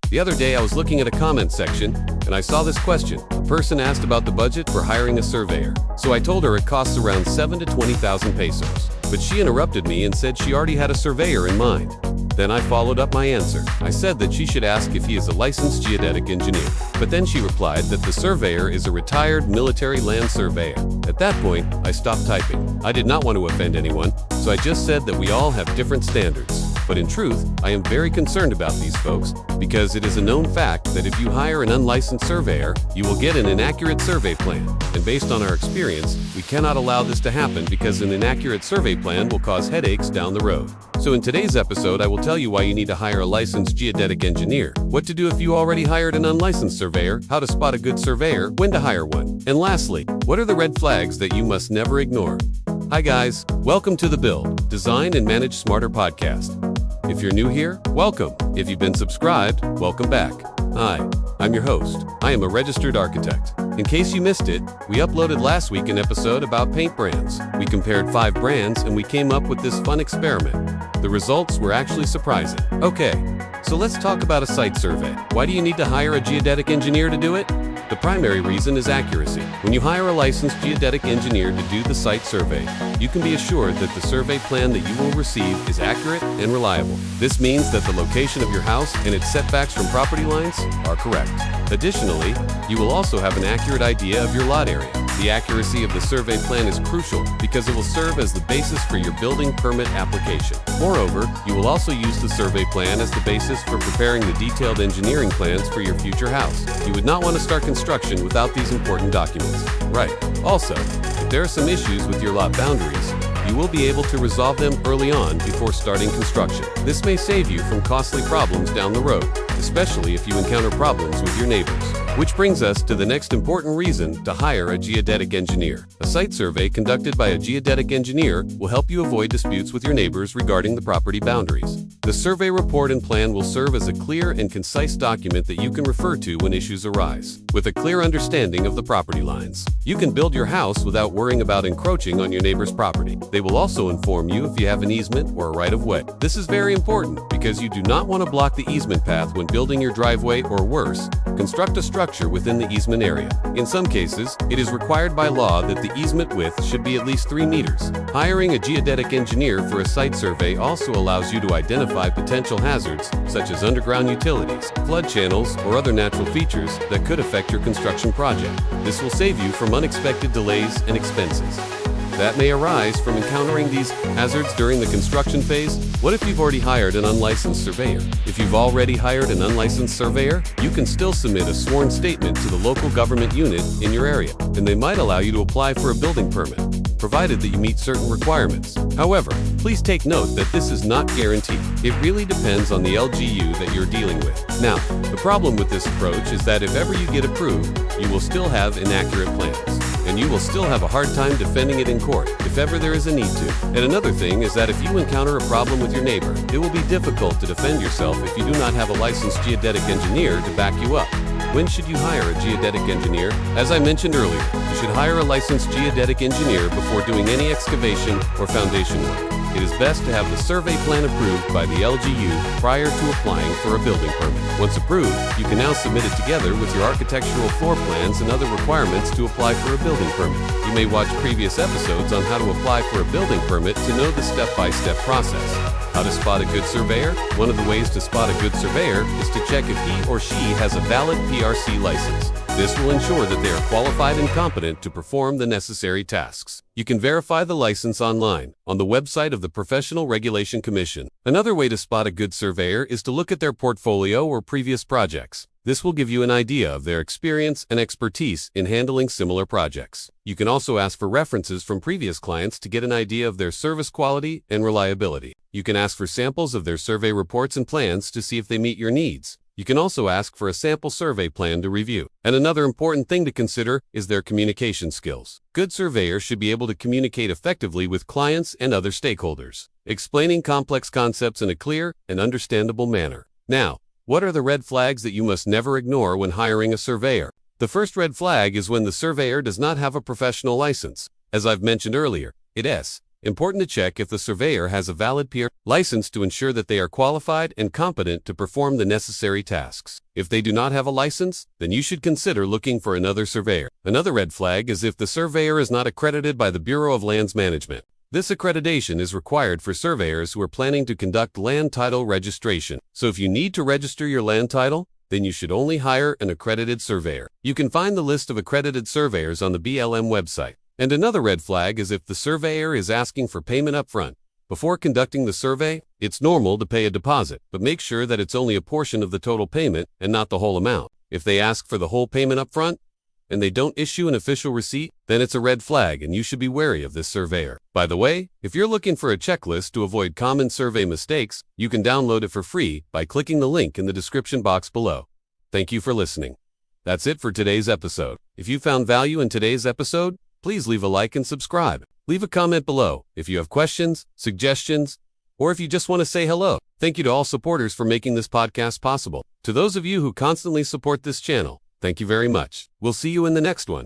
The other day I was looking at a comment section and I saw this question. A person asked about the budget for hiring a surveyor. So I told her it costs around 7 to 20,000 pesos. But she interrupted me and said she already had a surveyor in mind. Then I followed up my answer. I said that she should ask if he is a licensed geodetic engineer. But then she replied that the surveyor is a retired military land surveyor. At that point, I stopped typing. I did not want to offend anyone, so I just said that we all have different standards. But in truth, I am very concerned about these folks because it is a known fact that if you hire an unlicensed surveyor, you will get an inaccurate survey plan. And based on our experience, we cannot allow this to happen because an inaccurate survey plan will cause headaches down the road. So in today's episode, I will tell you why you need to hire a licensed geodetic engineer, what to do if you already hired an unlicensed surveyor, how to spot a good surveyor, when to hire one, and lastly, what are the red flags that you must never ignore? Hi guys, welcome to the Build, Design and Manage Smarter podcast. If you're new here, welcome. If you've been subscribed, welcome back. Hi, I'm your host. I am a registered architect. In case you missed it, we uploaded last week an episode about paint brands. We compared 5 brands and we came up with this fun experiment. The results were actually surprising. Okay, so let's talk about a site survey. Why do you need to hire a geodetic engineer to do it? The primary reason is accuracy. When you hire a licensed geodetic engineer to do the site survey, you can be assured that the survey plan that you will receive is accurate and reliable. This means that the location of your house and its setbacks from property lines are correct. Additionally, you will also have an accurate idea of your lot area. The accuracy of the survey plan is crucial because it will serve as the basis for your building permit application. Moreover, you will also use the survey plan as the basis for preparing the detailed engineering plans for your future house. You would not want to start construction without these important documents. Right. Also, if there are some issues with your lot boundaries, you will be able to resolve them early on before starting construction. This may save you from costly problems down the road, especially if you encounter problems with your neighbors. Which brings us to the next important reason to hire a geodetic engineer. A site survey conducted by a geodetic engineer will help you avoid disputes with your neighbors regarding the property boundaries. The survey report and plan will serve as a clear and concise document that you can refer to when issues arise. With a clear understanding of the property lines, you can build your house without worrying about encroaching on your neighbor's property. They will also inform you if you have an easement or a right-of-way. This is very important because you do not want to block the easement path when building your driveway, or worse, construct a structure within the easement area. In some cases, it is required by law that the easement width should be at least 3 meters. Hiring a geodetic engineer for a site survey also allows you to identify potential hazards, such as underground utilities, flood channels, or other natural features that could affect your construction project. This will save you from unexpected delays and expenses that may arise from encountering these hazards during the construction phase. What if you've already hired an unlicensed surveyor? If you've already hired an unlicensed surveyor, you can still submit a sworn statement to the local government unit in your area, and they might allow you to apply for a building permit, provided that you meet certain requirements. However, please take note that this is not guaranteed. It really depends on the LGU that you're dealing with. Now, the problem with this approach is that if ever you get approved, you will still have inaccurate plans, and you will still have a hard time defending it in court if ever there is a need to. And another thing is that if you encounter a problem with your neighbor, it will be difficult to defend yourself if you do not have a licensed geodetic engineer to back you up. When should you hire a geodetic engineer? As I mentioned earlier, you should hire a licensed geodetic engineer before doing any excavation or foundation work. It is best to have the survey plan approved by the LGU prior to applying for a building permit. Once approved, you can now submit it together with your architectural floor plans and other requirements to apply for a building permit. You may watch previous episodes on how to apply for a building permit to know the step-by-step process. How to spot a good surveyor? One of the ways to spot a good surveyor is to check if he or she has a valid PRC license. This will ensure that they are qualified and competent to perform the necessary tasks. You can verify the license online on the website of the Professional Regulation Commission. Another way to spot a good surveyor is to look at their portfolio or previous projects. This will give you an idea of their experience and expertise in handling similar projects. You can also ask for references from previous clients to get an idea of their service quality and reliability. You can ask for samples of their survey reports and plans to see if they meet your needs. You can also ask for a sample survey plan to review. And another important thing to consider is their communication skills. Good surveyors should be able to communicate effectively with clients and other stakeholders, explaining complex concepts in a clear and understandable manner. Now, what are the red flags that you must never ignore when hiring a surveyor? The first red flag is when the surveyor does not have a professional license. As I've mentioned earlier, it is Important to check if the surveyor has a valid PR license to ensure that they are qualified and competent to perform the necessary tasks. If they do not have a license, then you should consider looking for another surveyor. Another red flag is if the surveyor is not accredited by the Bureau of Lands Management. This accreditation is required for surveyors who are planning to conduct land title registration. So if you need to register your land title, then you should only hire an accredited surveyor. You can find the list of accredited surveyors on the BLM website. And another red flag is if the surveyor is asking for payment up front. Before conducting the survey, it's normal to pay a deposit, but make sure that it's only a portion of the total payment and not the whole amount. If they ask for the whole payment up front, and they don't issue an official receipt, then it's a red flag and you should be wary of this surveyor. By the way, if you're looking for a checklist to avoid common survey mistakes, you can download it for free by clicking the link in the description box below. Thank you for listening. That's it for today's episode. If you found value in today's episode, please leave a like and subscribe. Leave a comment below if you have questions, suggestions, or if you just want to say hello. Thank you to all supporters for making this podcast possible. To those of you who constantly support this channel, thank you very much. We'll see you in the next one.